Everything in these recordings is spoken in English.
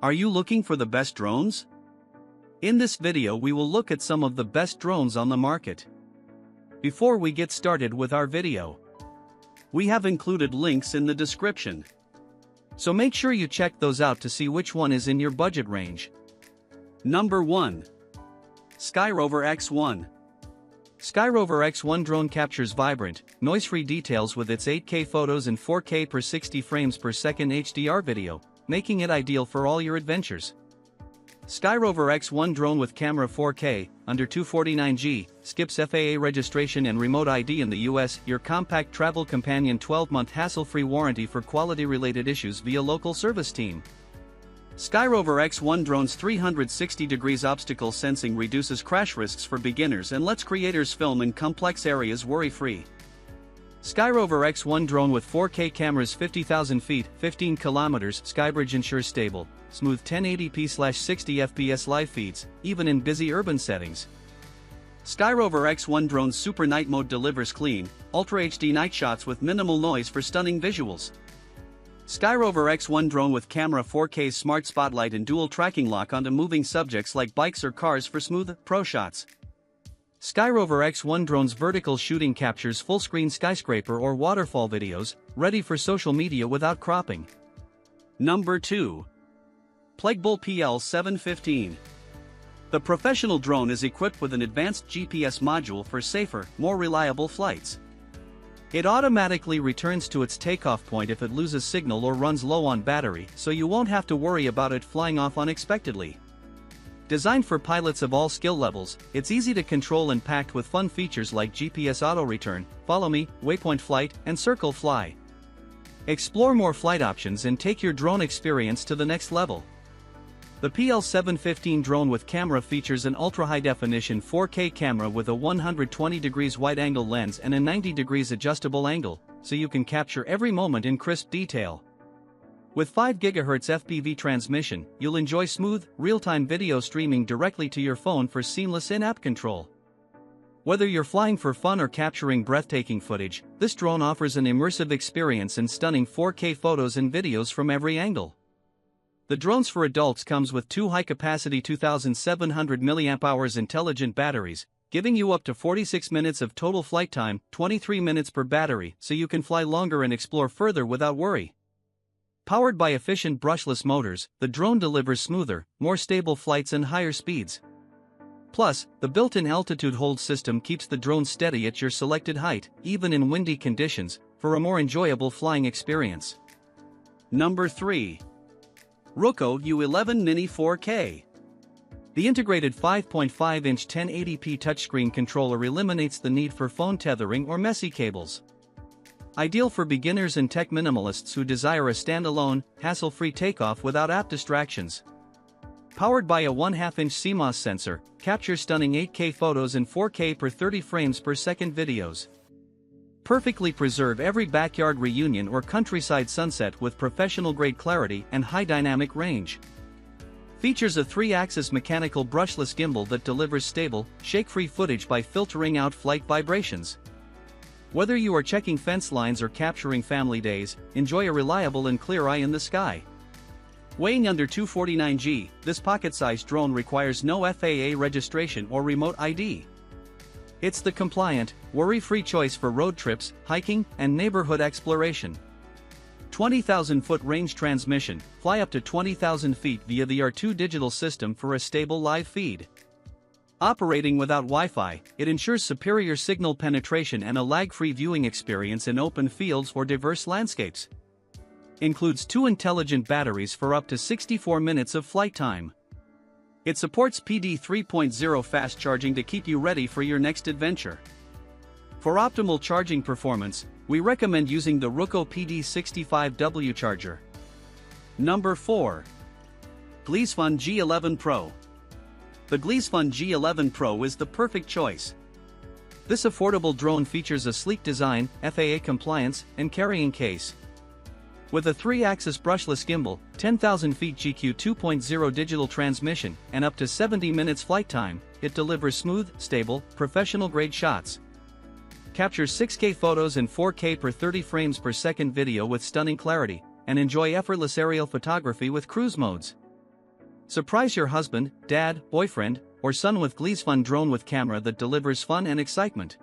Are you looking for the best drones? In this video we will look at some of the best drones on the market. Before we get started with our video, we have included links in the description. So make sure you check those out to see which one is in your budget range. Number 1. SKYROVER X1. SKYROVER X1 drone captures vibrant, noise-free details with its 8K photos and 4K per 60 frames per second HDR video, making it ideal for all your adventures. SKYROVER X1 drone with camera 4K, under $249G, skips FAA registration and remote ID in the US, your compact travel companion 12-month hassle-free warranty for quality-related issues via local service team. SKYROVER X1 drone's 360 degrees obstacle sensing reduces crash risks for beginners and lets creators film in complex areas worry-free. SKYROVER X1 drone with 4K cameras 50,000 feet, 15 kilometers, SkyBridge ensures stable, smooth 1080p/60 fps live feeds, even in busy urban settings. SKYROVER X1 drone's Super Night Mode delivers clean, Ultra HD night shots with minimal noise for stunning visuals. SKYROVER X1 drone with camera 4K smart spotlight and dual tracking lock onto moving subjects like bikes or cars for smooth, pro shots. SKYROVER X1 drone's vertical shooting captures full-screen skyscraper or waterfall videos, ready for social media without cropping. Number 2. PLEGBLE PL715. The professional drone is equipped with an advanced GPS module for safer, more reliable flights. It automatically returns to its takeoff point if it loses signal or runs low on battery, so you won't have to worry about it flying off unexpectedly. Designed for pilots of all skill levels, it's easy to control and packed with fun features like GPS auto return, follow me, waypoint flight, and circle fly. Explore more flight options and take your drone experience to the next level. The PL715 drone with camera features an ultra-high-definition 4K camera with a 120 degrees wide-angle lens and a 90 degrees adjustable angle, so you can capture every moment in crisp detail. With 5 GHz FPV transmission, you'll enjoy smooth, real-time video streaming directly to your phone for seamless in-app control. Whether you're flying for fun or capturing breathtaking footage, this drone offers an immersive experience and stunning 4K photos and videos from every angle. The drones for adults comes with 2 high-capacity 2700 mAh intelligent batteries, giving you up to 46 minutes of total flight time, 23 minutes per battery, so you can fly longer and explore further without worry. Powered by efficient brushless motors, the drone delivers smoother, more stable flights and higher speeds. Plus, the built-in altitude hold system keeps the drone steady at your selected height, even in windy conditions, for a more enjoyable flying experience. Number 3. Ruko U11MINI 4K. The integrated 5.5-inch 1080p touchscreen controller eliminates the need for phone tethering or messy cables. Ideal for beginners and tech minimalists who desire a standalone, hassle-free takeoff without app distractions. Powered by a 1/2-inch CMOS sensor, captures stunning 8K photos and 4K per 30 frames per second videos. Perfectly preserve every backyard reunion or countryside sunset with professional-grade clarity and high dynamic range. Features a 3-axis mechanical brushless gimbal that delivers stable, shake-free footage by filtering out flight vibrations. Whether you are checking fence lines or capturing family days, enjoy a reliable and clear eye in the sky. Weighing under 249G, this pocket-sized drone requires no FAA registration or remote ID. It's the compliant, worry-free choice for road trips, hiking, and neighborhood exploration. 20,000-foot range transmission, fly up to 20,000 feet via the R2 digital system for a stable live feed. Operating without Wi-Fi, it ensures superior signal penetration and a lag-free viewing experience in open fields or diverse landscapes. Includes 2 intelligent batteries for up to 64 minutes of flight time. It supports PD 3.0 fast charging to keep you ready for your next adventure. For optimal charging performance, we recommend using the Ruko PD65W charger. Number 4. Gleesfun G11PRO. The Gleesfun G11PRO is the perfect choice. This affordable drone features a sleek design, FAA compliance, and carrying case. With a 3-axis brushless gimbal, 10,000 feet GQ 2.0 digital transmission, and up to 70 minutes flight time, it delivers smooth, stable, professional-grade shots. Captures 6K photos and 4K per 30 frames per second video with stunning clarity, and enjoy effortless aerial photography with cruise modes. Surprise your husband, dad, boyfriend, or son with Gleesfun drone with camera that delivers fun and excitement.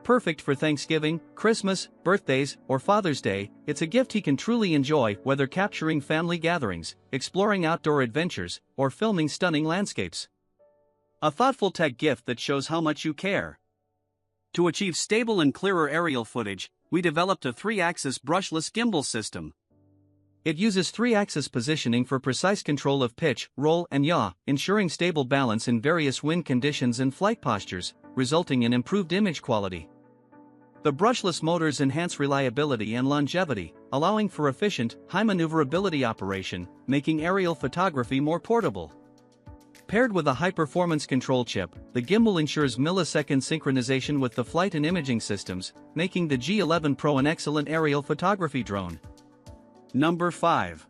Perfect for Thanksgiving, Christmas, birthdays, or Father's Day, it's a gift he can truly enjoy, whether capturing family gatherings, exploring outdoor adventures, or filming stunning landscapes. A thoughtful tech gift that shows how much you care. To achieve stable and clearer aerial footage, we developed a 3-axis brushless gimbal system. It uses 3-axis positioning for precise control of pitch, roll, and yaw, ensuring stable balance in various wind conditions and flight postures, resulting in improved image quality. The brushless motors enhance reliability and longevity, allowing for efficient, high maneuverability operation, making aerial photography more portable. Paired with a high-performance control chip, the gimbal ensures millisecond synchronization with the flight and imaging systems, making the G11PRO an excellent aerial photography drone. Number 5.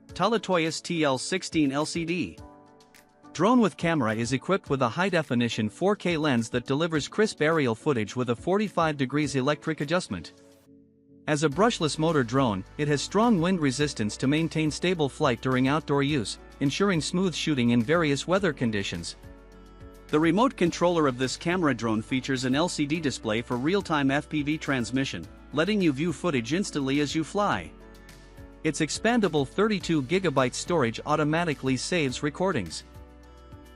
Tolatoyus TL16LCD. Drone with camera is equipped with a high-definition 4K lens that delivers crisp aerial footage with a 45 degrees electric adjustment. As a brushless motor drone, it has strong wind resistance to maintain stable flight during outdoor use, ensuring smooth shooting in various weather conditions. The remote controller of this camera drone features an LCD display for real-time FPV transmission, letting you view footage instantly as you fly. Its expandable 32GB storage automatically saves recordings.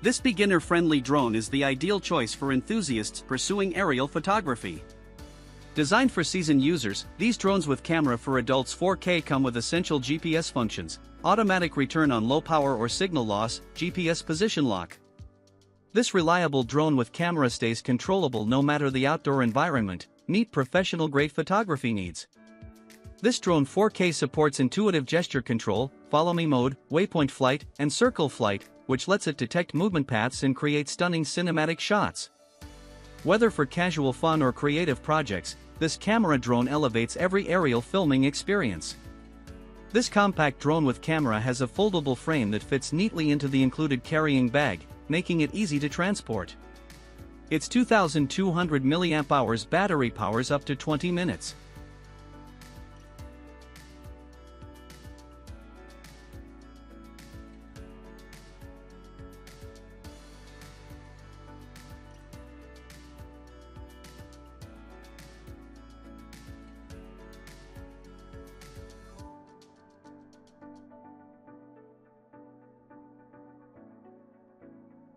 This beginner-friendly drone is the ideal choice for enthusiasts pursuing aerial photography. Designed for seasoned users, these drones with camera for adults 4K come with essential GPS functions, automatic return on low power or signal loss, GPS position lock. This reliable drone with camera stays controllable no matter the outdoor environment, meet professional-grade photography needs. This drone 4K supports intuitive gesture control, follow me mode, waypoint flight, and circle flight, which lets it detect movement paths and create stunning cinematic shots. Whether for casual fun or creative projects, this camera drone elevates every aerial filming experience. This compact drone with camera has a foldable frame that fits neatly into the included carrying bag, making it easy to transport. Its 2,200 mAh battery powers up to 20 minutes.